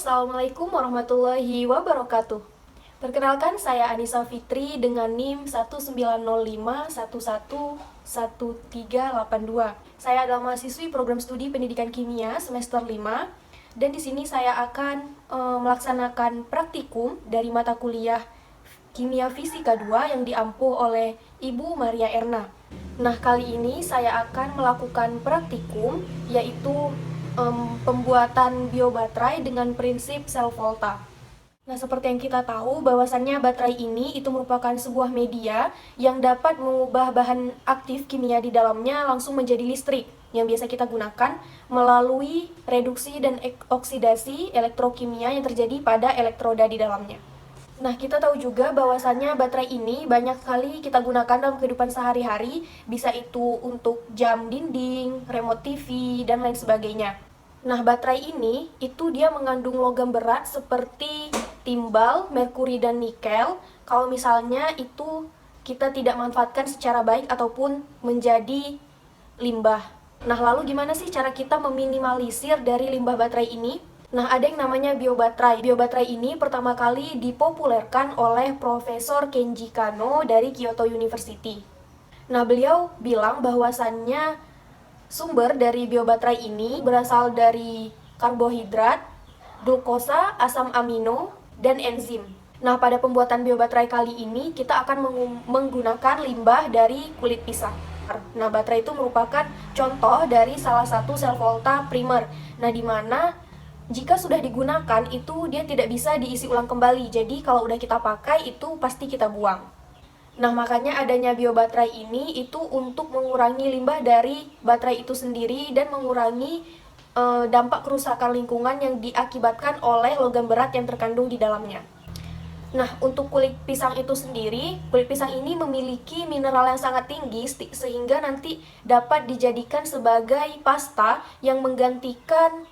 Assalamualaikum warahmatullahi wabarakatuh. Perkenalkan, saya Anissa Fitri dengan NIM 19051111382. Saya adalah mahasiswi program studi pendidikan kimia semester 5, dan di sini saya akan melaksanakan praktikum dari mata kuliah Kimia Fisika 2 yang diampu oleh Ibu Maria Erna. Nah, kali ini saya akan melakukan praktikum, yaitu pembuatan biobaterai dengan prinsip sel volta. Nah, seperti yang kita tahu, bahwasannya baterai ini itu merupakan sebuah media yang dapat mengubah bahan aktif kimia di dalamnya langsung menjadi listrik, yang biasa kita gunakan melalui reduksi dan oksidasi elektrokimia yang terjadi pada elektroda di dalamnya. Nah, kita tahu juga bahwasannya baterai ini banyak sekali kita gunakan dalam kehidupan sehari-hari, bisa itu untuk jam dinding, remote TV, dan lain sebagainya. Nah, baterai ini itu dia mengandung logam berat seperti timbal, merkuri, dan nikel. Kalau misalnya itu kita tidak manfaatkan secara baik ataupun menjadi limbah. Nah, lalu gimana sih cara kita meminimalisir dari limbah baterai ini? Nah, ada yang namanya biobaterai. Biobaterai ini pertama kali dipopulerkan oleh Profesor Kenji Kano dari Kyoto University. Nah, beliau bilang bahwasannya sumber dari biobaterai ini berasal dari karbohidrat, glukosa, asam amino, dan enzim. Nah, pada pembuatan biobaterai kali ini kita akan menggunakan limbah dari kulit pisang. Nah, baterai itu merupakan contoh dari salah satu sel volta primer. Nah, di mana jika sudah digunakan itu dia tidak bisa diisi ulang kembali. Jadi kalau udah kita pakai itu pasti kita buang. Nah, makanya adanya biobaterai ini itu untuk mengurangi limbah dari baterai itu sendiri dan mengurangi dampak kerusakan lingkungan yang diakibatkan oleh logam berat yang terkandung di dalamnya. Nah, untuk kulit pisang itu sendiri, kulit pisang ini memiliki mineral yang sangat tinggi sehingga nanti dapat dijadikan sebagai pasta yang menggantikan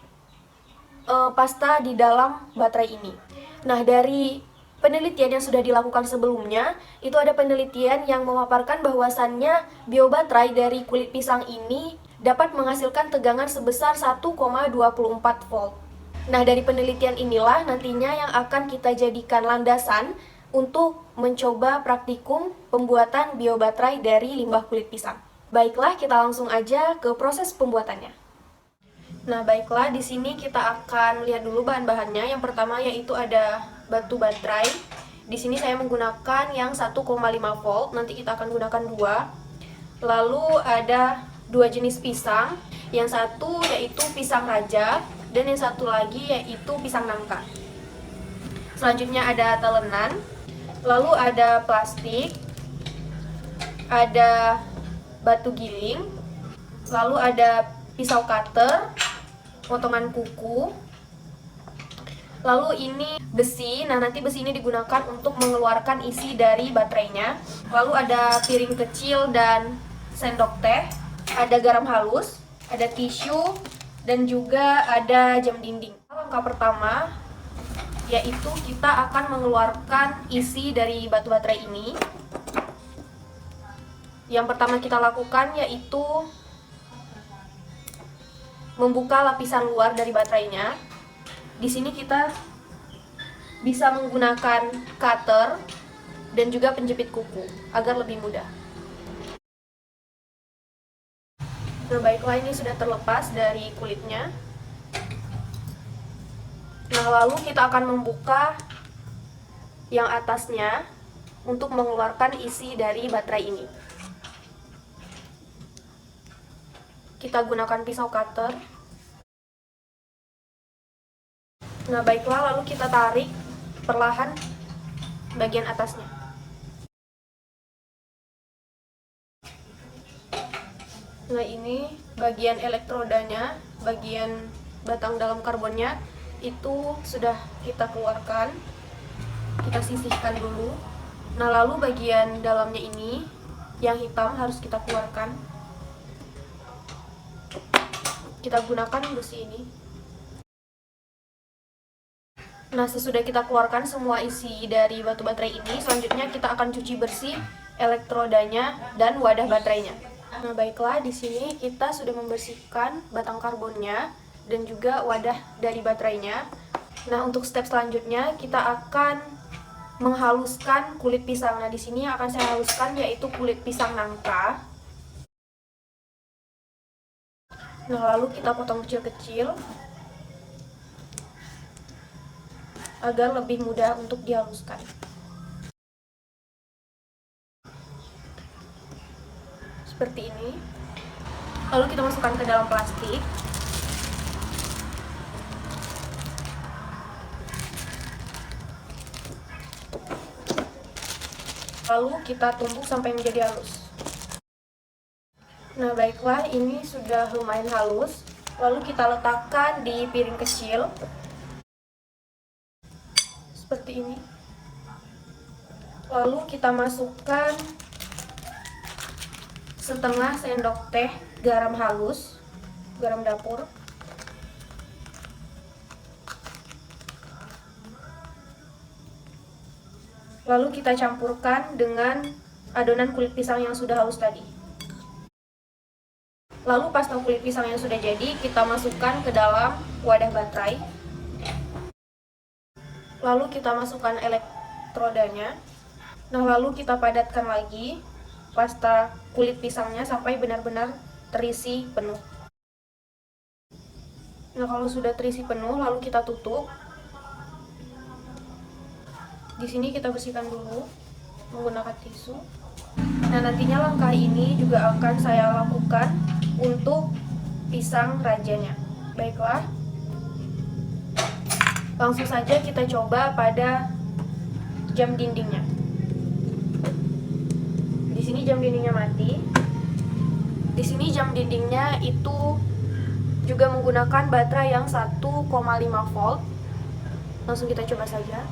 pasta di dalam baterai ini. Nah, dari penelitian yang sudah dilakukan sebelumnya, itu ada penelitian yang memaparkan bahwasannya biobaterai dari kulit pisang ini dapat menghasilkan tegangan sebesar 1,24 volt. Nah, dari penelitian inilah nantinya yang akan kita jadikan landasan untuk mencoba praktikum pembuatan biobaterai dari limbah kulit pisang. Baiklah, kita langsung aja ke proses pembuatannya. Nah, baiklah, di sini kita akan lihat dulu bahan-bahannya. Yang pertama yaitu ada batu baterai. Di sini saya menggunakan yang 1,5 volt, nanti kita akan gunakan 2. Lalu ada 2 jenis pisang. Yang satu yaitu pisang raja dan yang satu lagi yaitu pisang nangka. Selanjutnya ada talenan. Lalu ada plastik. Ada batu giling. Lalu ada pisau cutter, potongan kuku. Lalu ini besi. Nah, nanti besi ini digunakan untuk mengeluarkan isi dari baterainya. Lalu ada piring kecil dan sendok teh. Ada garam halus, ada tisu, dan juga ada jam dinding. Langkah pertama yaitu kita akan mengeluarkan isi dari batu baterai ini. Yang pertama kita lakukan yaitu membuka lapisan luar dari baterainya. Di sini kita bisa menggunakan cutter dan juga penjepit kuku agar lebih mudah. Nah, baiklah, ini sudah terlepas dari kulitnya. Nah, lalu kita akan membuka yang atasnya untuk mengeluarkan isi dari baterai ini. Kita gunakan pisau cutter. Nah, baiklah, lalu kita tarik perlahan bagian atasnya. Nah, ini bagian elektrodanya, bagian batang dalam karbonnya itu sudah kita keluarkan. Kita sisihkan dulu. Nah, lalu bagian dalamnya ini yang hitam harus kita keluarkan. Kita gunakan besi ini. Nah, sesudah kita keluarkan semua isi dari batu baterai ini, selanjutnya kita akan cuci bersih elektrodanya dan wadah baterainya. Nah, baiklah, di sini kita sudah membersihkan batang karbonnya dan juga wadah dari baterainya. Nah, untuk step selanjutnya kita akan menghaluskan kulit pisang. Nah, di sini yang akan saya haluskan yaitu kulit pisang nangka. Nah, lalu kita potong kecil-kecil agar lebih mudah untuk dihaluskan. Seperti ini. Lalu kita masukkan ke dalam plastik. Lalu kita tumbuk sampai menjadi halus. Nah, baiklah, ini sudah lumayan halus. Lalu kita letakkan di piring kecil. Seperti ini. Lalu kita masukkan setengah sendok teh garam halus, garam dapur. Lalu kita campurkan dengan adonan kulit pisang yang sudah halus tadi. Lalu pasta kulit pisang yang sudah jadi kita masukkan ke dalam wadah baterai. Lalu kita masukkan elektrodanya. Nah, lalu kita padatkan lagi pasta kulit pisangnya sampai benar-benar terisi penuh. Nah, kalau sudah terisi penuh, lalu kita tutup. Di sini kita bersihkan dulu menggunakan tisu. Nah, nantinya langkah ini juga akan saya lakukan untuk pisang rajanya. Baiklah, langsung saja kita coba pada jam dindingnya. Di sini jam dindingnya mati. Di sini jam dindingnya itu juga menggunakan baterai yang 1,5 volt. Langsung kita coba saja.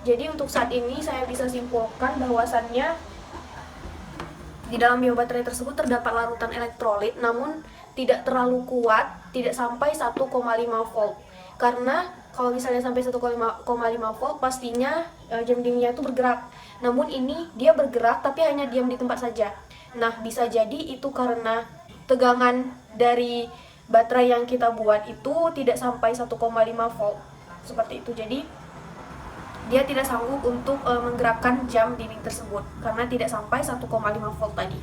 Jadi untuk saat ini saya bisa simpulkan bahwasannya di dalam biobaterai tersebut terdapat larutan elektrolit, namun tidak terlalu kuat, tidak sampai 1,5 volt. Karena kalau misalnya sampai 1,5 volt pastinya jam dindingnya itu bergerak. Namun ini dia bergerak tapi hanya diam di tempat saja. Nah, bisa jadi itu karena tegangan dari baterai yang kita buat itu tidak sampai 1,5 volt. Seperti itu. Jadi dia tidak sanggup untuk menggerakkan jam dinding tersebut karena tidak sampai 1,5 volt tadi.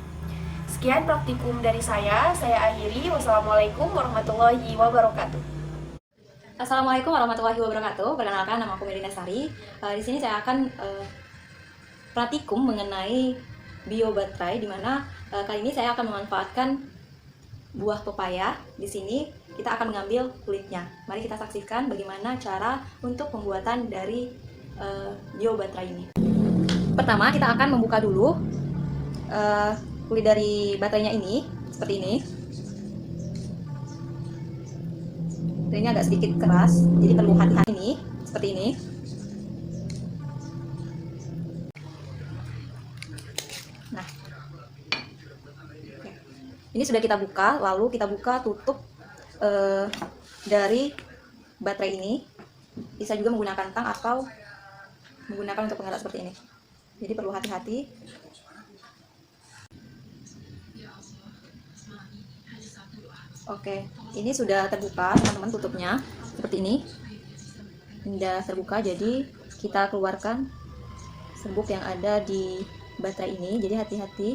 Sekian praktikum dari saya akhiri. Wassalamualaikum warahmatullahi wabarakatuh. Assalamualaikum warahmatullahi wabarakatuh. Perkenalkan, nama aku Medina Sari. Di sini saya akan praktikum mengenai biobaterai, di mana kali ini saya akan memanfaatkan buah pepaya. Di sini kita akan mengambil kulitnya. Mari kita saksikan bagaimana cara untuk pembuatan dari biobaterai ini. Pertama, kita akan membuka dulu kulit dari baterainya ini, seperti ini. Ini agak sedikit keras, jadi perlu hati-hati ini, seperti ini. Nah, ini sudah kita buka, lalu kita buka tutup dari baterai ini. Bisa juga menggunakan tang atau menggunakan untuk pengeras seperti ini. Jadi perlu hati-hati. Oke, ini sudah terbuka teman-teman tutupnya seperti ini. Ini sudah terbuka, jadi kita keluarkan serbuk yang ada di baterai ini. Jadi hati-hati.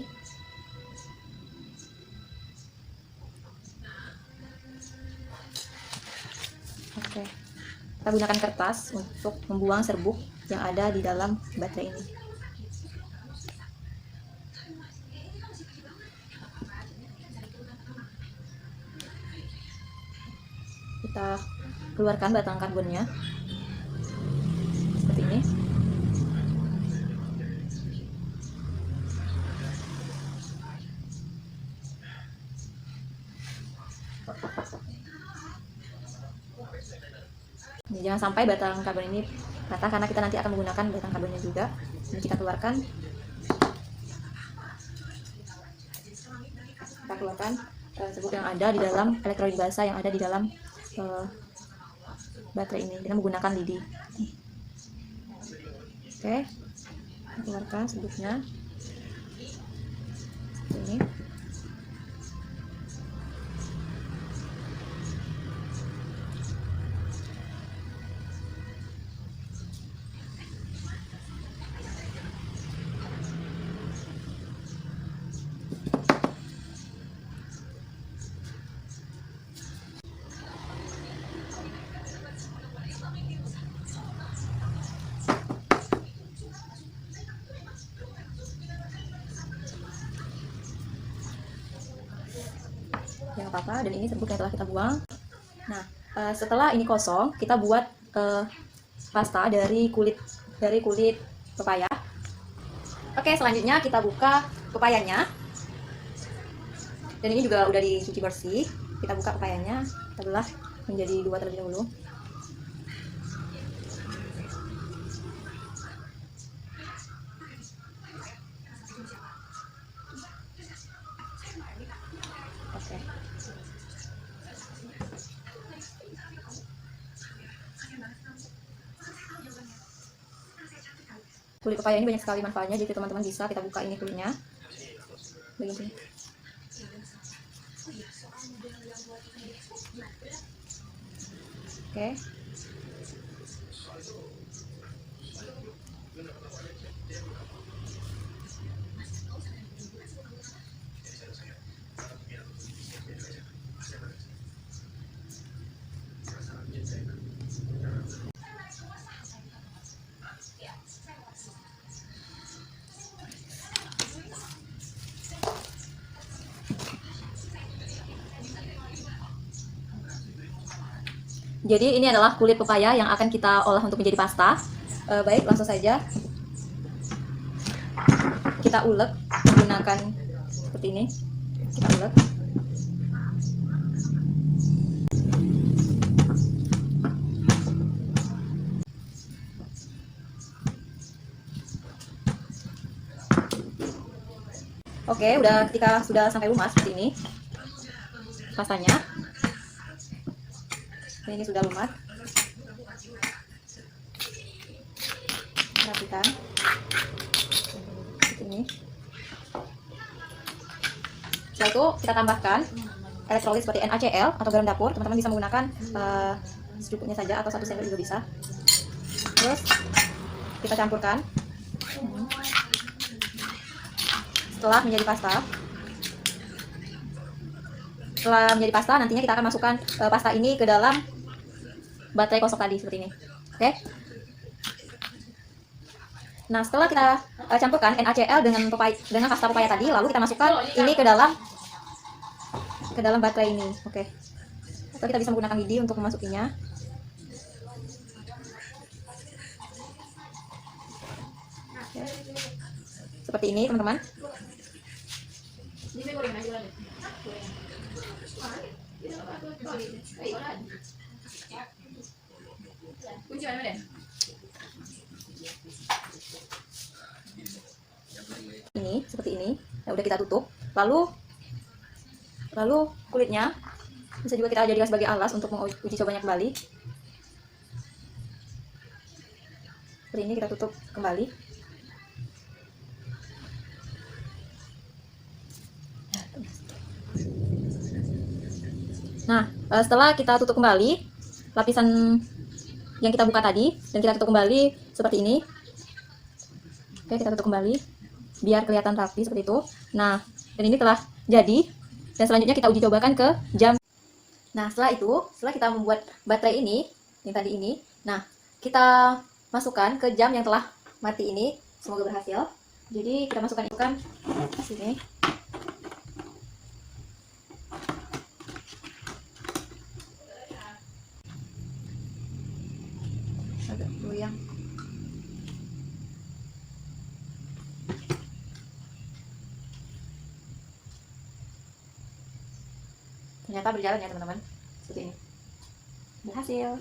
Oke, kita gunakan kertas untuk membuang serbuk yang ada di dalam baterai ini. Kita keluarkan batang karbonnya seperti ini. Jangan sampai batang karbon ini patah karena kita nanti akan menggunakan batang karbonnya juga. Ini kita keluarkan. Kita keluarkan serbuk yang ada di dalam elektrolit basah yang ada di dalam baterai ini dengan menggunakan lidi. Oke, keluarkan sebutnya seperti ini. Yang apa-apa, dan ini serbuk yang telah kita buang. Nah, setelah ini kosong, kita buat pasta dari kulit pepaya. Oke, selanjutnya kita buka pepayanya. Dan ini juga udah dicuci bersih. Kita buka pepayanya, kita belah menjadi 2 terlebih dahulu. Oke. Kulit pepaya ini banyak sekali manfaatnya, jadi teman-teman bisa kita buka ini kulitnya. Begini. Oke. Jadi ini adalah kulit pepaya yang akan kita olah untuk menjadi pasta. Baik, langsung saja kita ulek menggunakan seperti ini. Kita ulek. Oke, udah ketika sudah sampai lumas seperti ini pastanya. Ini sudah lumat. Rapikan seperti ini. Setelah itu kita tambahkan elektrolit seperti NaCl atau garam dapur. Teman-teman bisa menggunakan secukupnya saja atau 1 sendok juga bisa. Terus kita campurkan. Setelah menjadi pasta, nantinya kita akan masukkan pasta ini ke dalam baterai kosong tadi seperti ini. Oke. Nah, setelah kita campurkan NaCl dengan pasta pepaya tadi, lalu kita masukkan ini ke dalam baterai ini. Oke. Atau kita bisa menggunakan lidi untuk memasukinya. Oke. Seperti ini, teman-teman. Ini seperti ini. Nah, udah kita tutup. Lalu kulitnya bisa juga kita jadikan sebagai alas untuk menguji cobanya kembali. Seperti ini kita tutup kembali. Nah, setelah kita tutup kembali lapisan yang kita buka tadi, dan kita tutup kembali seperti ini. Oke, kita tutup kembali biar kelihatan rapi seperti itu. Nah, dan ini telah jadi, dan selanjutnya kita uji cobakan ke jam. Nah, setelah kita membuat baterai ini yang tadi ini, nah kita masukkan ke jam yang telah mati ini. Semoga berhasil. Jadi kita masukkan itu kan sini. Agak goyang. Ternyata berjalan ya teman-teman, seperti ini. Berhasil.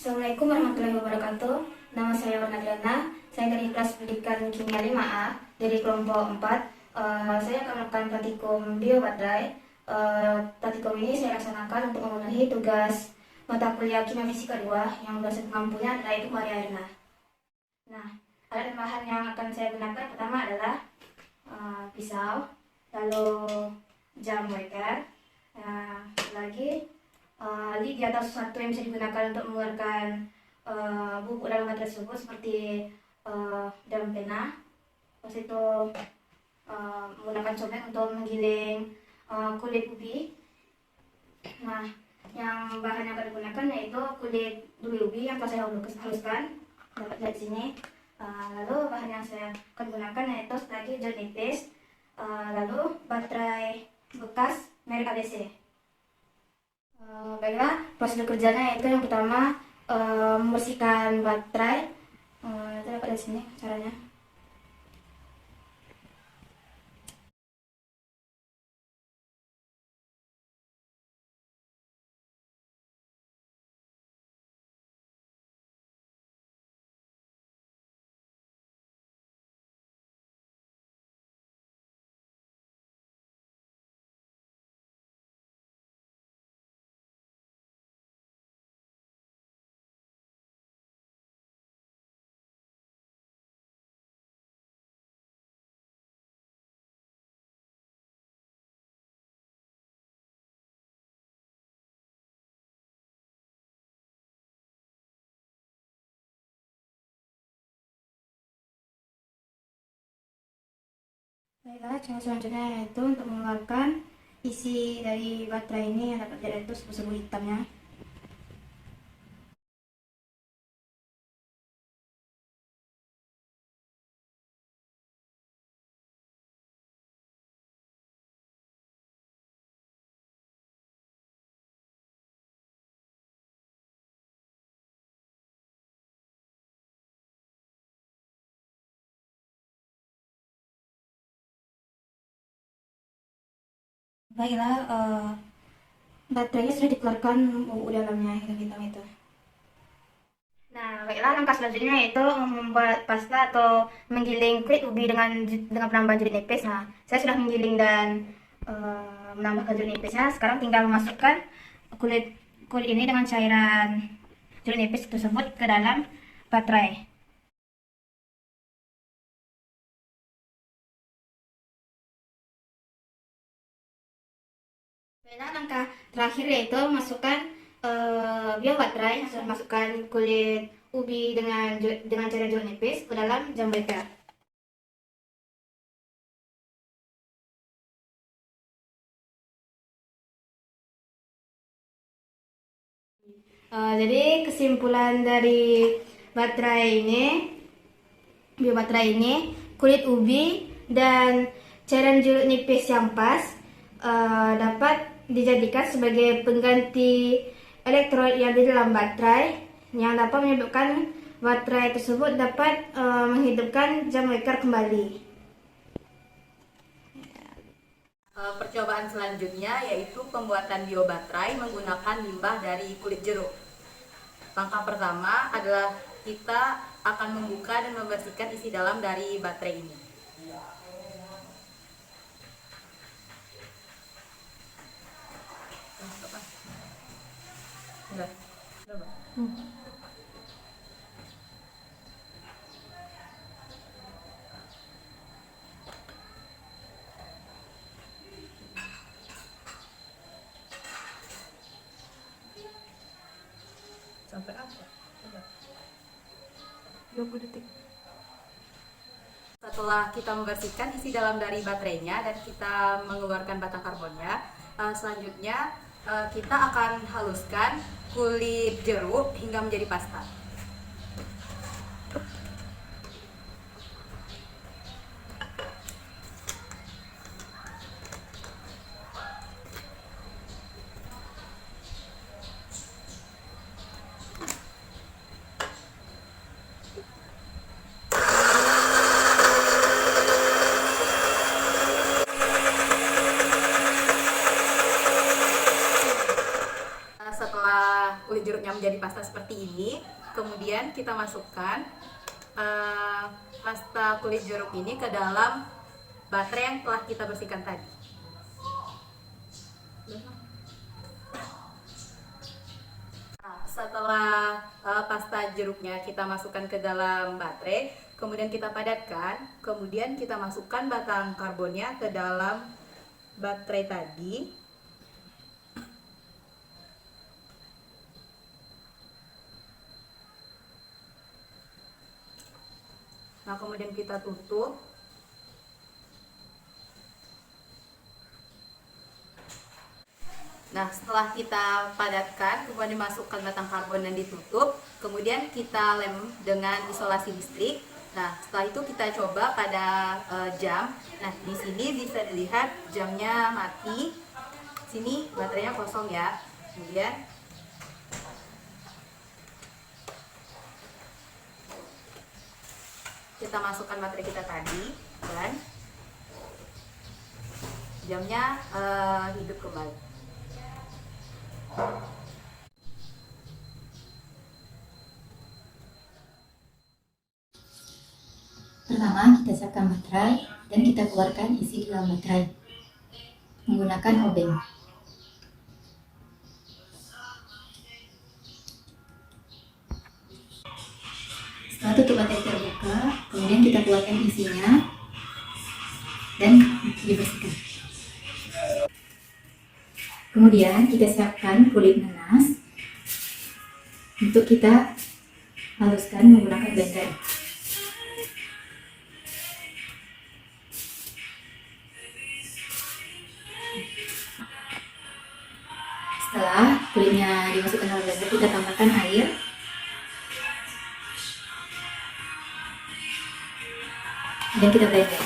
Assalamualaikum warahmatullahi wabarakatuh. Nama saya Warna Diana. Saya dari kelas pendidikan kimia 5A dari kelompok 4. Saya akan melakukan praktikum biobaterai. Praktikum ini saya laksanakan untuk memenuhi tugas mata kuliah kimia fisika 2 yang dosen pengampunya adalah Ibu Maria Erna. Nah, alat dan bahan yang akan saya gunakan pertama adalah pisau, lalu jam waker, lagi lid di atas sesuatu yang bisa digunakan untuk mengeluarkan buku dalam baterai tersebut seperti dalam pena, terus itu menggunakan cobek untuk menggiling kulit ubi. Nah, yang bahan yang akan digunakan yaitu kulit ubi yang telah saya haluskan, dapat lihat di sini. Lalu bahan yang saya akan gunakan yaitu lagi gel nipis, lalu baterai bekas merek ABC. Baiklah, prosedur kerjanya yaitu yang pertama membersihkan baterai. Itu dapat di sini caranya. Baiklah, cara selanjutnya yaitu untuk mengeluarkan isi dari baterai ini yang dapat dilihat itu sebu-sebu hitamnya. Baiklah, baterainya sudah dikeluarkan buku dalamnya hitam-hitam itu. Nah, baiklah, langkah selanjutnya yaitu membuat pasta atau menggiling kulit ubi dengan penambahan jeruk nipis. Nah, saya sudah menggiling dan menambahkan jeruk nipisnya. Sekarang tinggal memasukkan kulit ini dengan cairan jeruk nipis tersebut ke dalam baterai. Baiklah, langkah terakhir yaitu masukkan biobaterai. Saya masukkan kulit ubi dengan cairan jeruk nipis ke dalam jam waker. Jadi kesimpulan dari biobaterai ini, kulit ubi dan cairan jeruk nipis yang pas dapat dijadikan sebagai pengganti elektrolit yang di dalam baterai yang dapat menyebabkan baterai tersebut dapat menghidupkan jam waker kembali. Percobaan selanjutnya yaitu pembuatan biobaterai menggunakan limbah dari kulit jeruk. Langkah pertama adalah kita akan membuka dan membersihkan isi dalam dari baterai ini. Sampai apa? 20 detik. Setelah kita membersihkan isi dalam dari baterainya dan kita mengeluarkan batang karbonnya, selanjutnya kita akan haluskan kulit jeruk hingga menjadi pasta. Setelah kulit jeruknya menjadi pasta seperti ini, kemudian kita masukkan pasta kulit jeruk ini ke dalam baterai yang telah kita bersihkan tadi. setelah pasta jeruknya kita masukkan ke dalam baterai, kemudian kita padatkan, kemudian kita masukkan batang karbonnya ke dalam baterai tadi. Nah, kemudian kita tutup. Nah, setelah kita padatkan, kemudian dimasukkan batang karbon dan ditutup, kemudian kita lem dengan isolasi listrik. Nah, setelah itu kita coba pada jam. Nah, di sini bisa dilihat jamnya mati. Sini baterainya kosong ya. Kemudian kita masukkan baterai kita tadi dan jamnya hidup kembali. Pertama, kita siapkan baterai dan kita keluarkan isi di dalam baterai menggunakan obeng. Setelah tutup baterai terbuka, kemudian kita keluarkan isinya dan dibersihkan. Kemudian kita siapkan kulit nanas untuk kita haluskan menggunakan blender. Setelah kulitnya dimasukkan dalam blender, kita tambahkan air. Dan kita blender.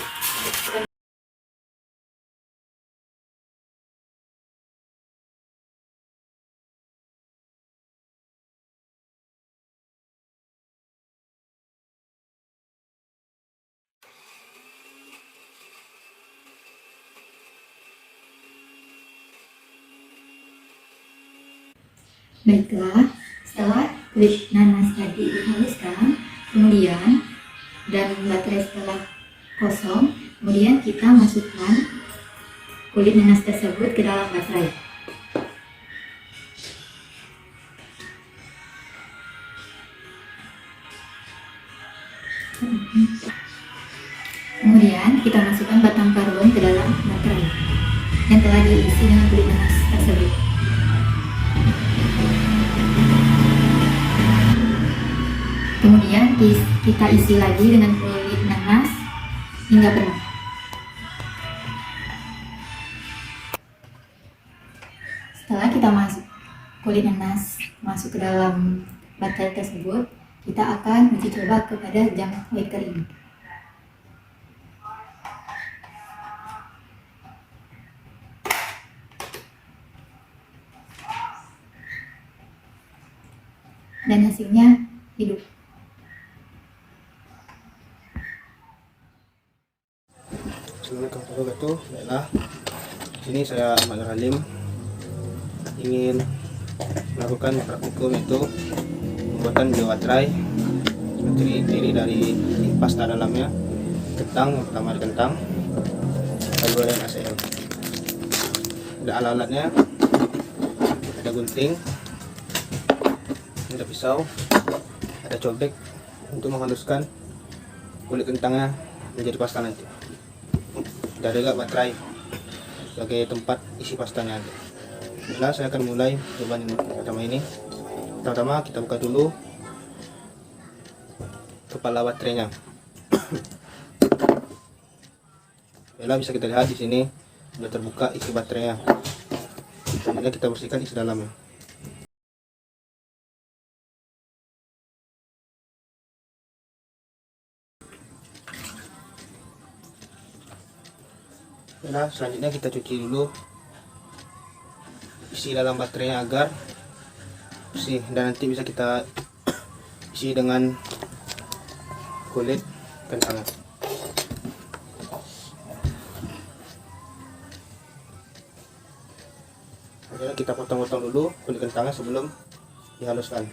Baiklah, setelah kulit nanas tadi dihaluskan, kemudian dan baterai setelah kosong, kemudian kita masukkan kulit nanas tersebut ke dalam baterai. Kemudian kita masukkan batang karbon ke dalam baterai yang telah diisi dengan kulit nanas tersebut. Kemudian kita isi lagi dengan kulit nanas hingga penuh. Setelah kita kulit nanas masuk ke dalam baterai tersebut, kita akan uji coba kepada jam waker ini. Dan hasilnya hidup. Assalamualaikum warahmatullahi wabarakatuh. Baiklah, sini saya Ahmad Halim ingin melakukan praktikum itu pembuatan biobaterai yang terdiri dari pasta dalamnya, kentang, yang pertama ada kentang, lalu ada NaCl. Ada alat-alatnya, ada gunting, ada pisau, ada cobek untuk menghaluskan kulit kentangnya menjadi pasta nanti. Ada juga baterai sebagai tempat isi pastanya. Nah, saya akan mulai jawaban pertama ini. Pertama kita buka dulu kepala baterainya. Bila bisa kita lihat di sini sudah terbuka isi baterainya. Kemudian kita bersihkan isi dalamnya. Nah, selanjutnya kita cuci dulu isi dalam baterainya agar bersih, dan nanti bisa kita isi dengan kulit kentang. Kemudian kita potong-potong dulu kulit kentangnya sebelum dihaluskan.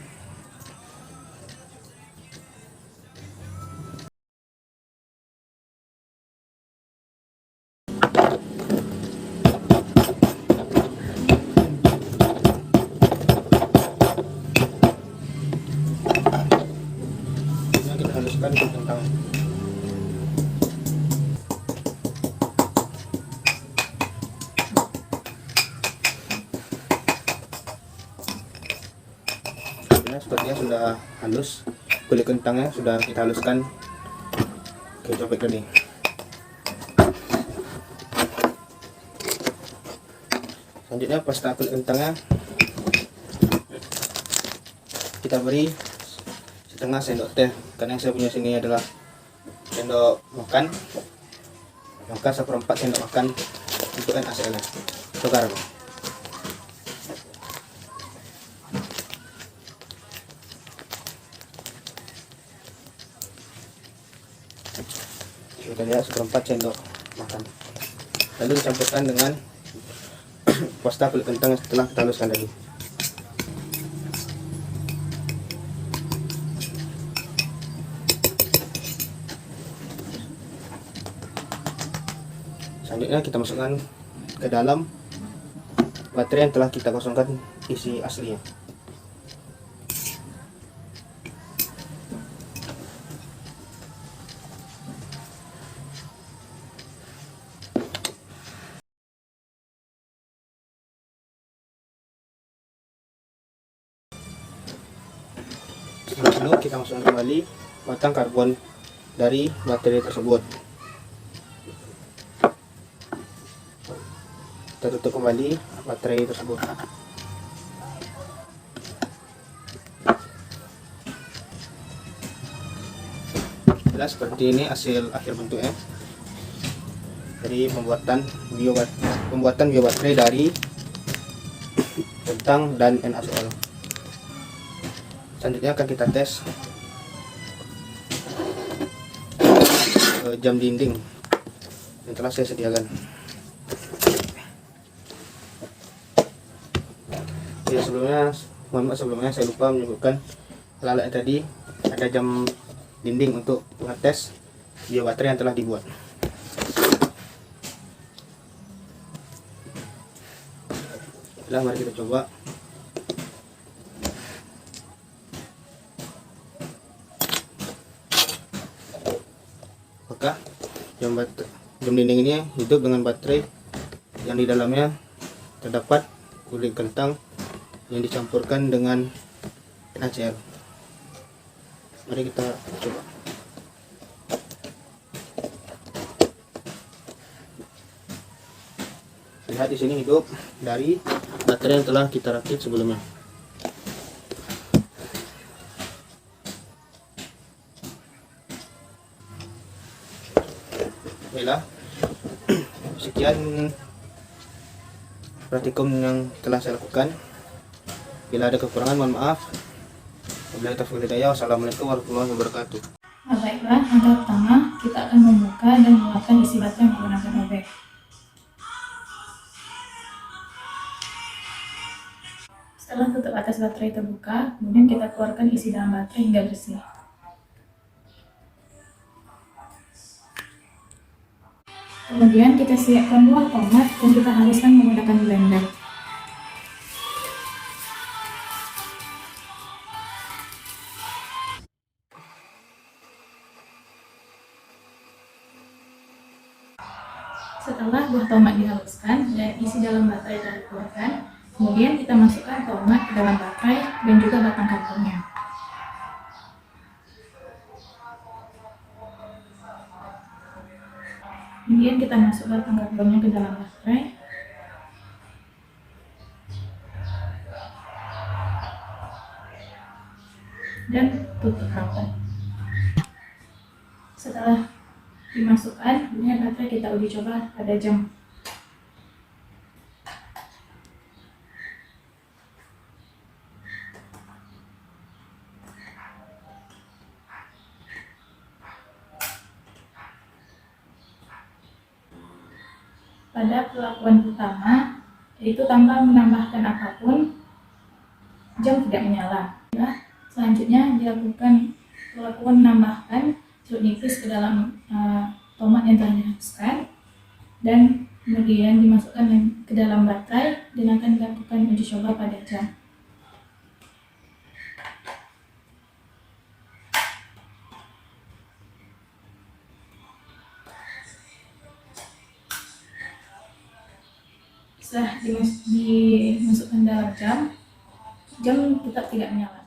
Nah, sepertinya sudah halus, kulit kentangnya sudah kita haluskan ke cobek tadi. Selanjutnya pasta kulit kentangnya kita beri setengah sendok teh, karena yang saya punya sini adalah sendok makan, maka 1/4 sendok makan untuk NaCl atau garam. Kita lihat 1/4 sendok makan, lalu dicampurkan dengan pasta kulit kentang setelah kita haluskan tadi. Selanjutnya kita masukkan ke dalam baterai yang telah kita kosongkan isi aslinya. Setelah penuh, kita masukkan kembali batang karbon dari baterai tersebut. Kita tutup kembali baterai tersebut. Nah, seperti ini hasil akhir bentuknya dari pembuatan biobaterai dari kentang dan NaCl. Selanjutnya akan kita tes jam dinding yang telah saya sediakan. Ya, sebelumnya saya lupa menyebutkan alat tadi ada jam dinding untuk mengetes biobaterai yang telah dibuat. Nah, mari kita coba. Maka jam dinding ini hidup dengan baterai yang di dalamnya terdapat kulit kentang yang dicampurkan dengan NaCl. Mari kita coba. Lihat di sini hidup dari baterai yang telah kita rakit sebelumnya. Baiklah, sekian praktikum yang telah saya lakukan. Bila ada kekurangan, mohon maaf. Wabillahi taufiq wal hidayah. Wassalamualaikum warahmatullahi wabarakatuh. Nah, baiklah, langkah pertama kita akan membuka dan mengeluarkan isi baterai yang menggunakan obeng. Setelah tutup atas baterai terbuka, kemudian kita keluarkan isi dalam baterai hingga bersih. Kemudian kita siapkan buah tomat dan kita haluskan menggunakan blender. Setelah buah tomat dihaluskan dan isi dalam baterai telah dikeluarkan, kemudian kita masukkan tomat ke dalam baterai dan juga batang karbonnya. Kemudian kita masukkan batang karbonnya ke dalam baterai. Dan tutup rapat. Setelah dimasukkan, kemudian baterai kita uji coba pada jam. Pada perlakuan pertama, yaitu tanpa menambahkan apapun, jam tidak menyala. Selanjutnya dilakukan perlakuan menambahkan jeruk nipis ke dalam tomat yang telah dihaluskan dan kemudian dimasukkan ke dalam baterai dan akan dilakukan uji coba pada jam. Setelah dimasukkan dalam jam tetap tidak menyala.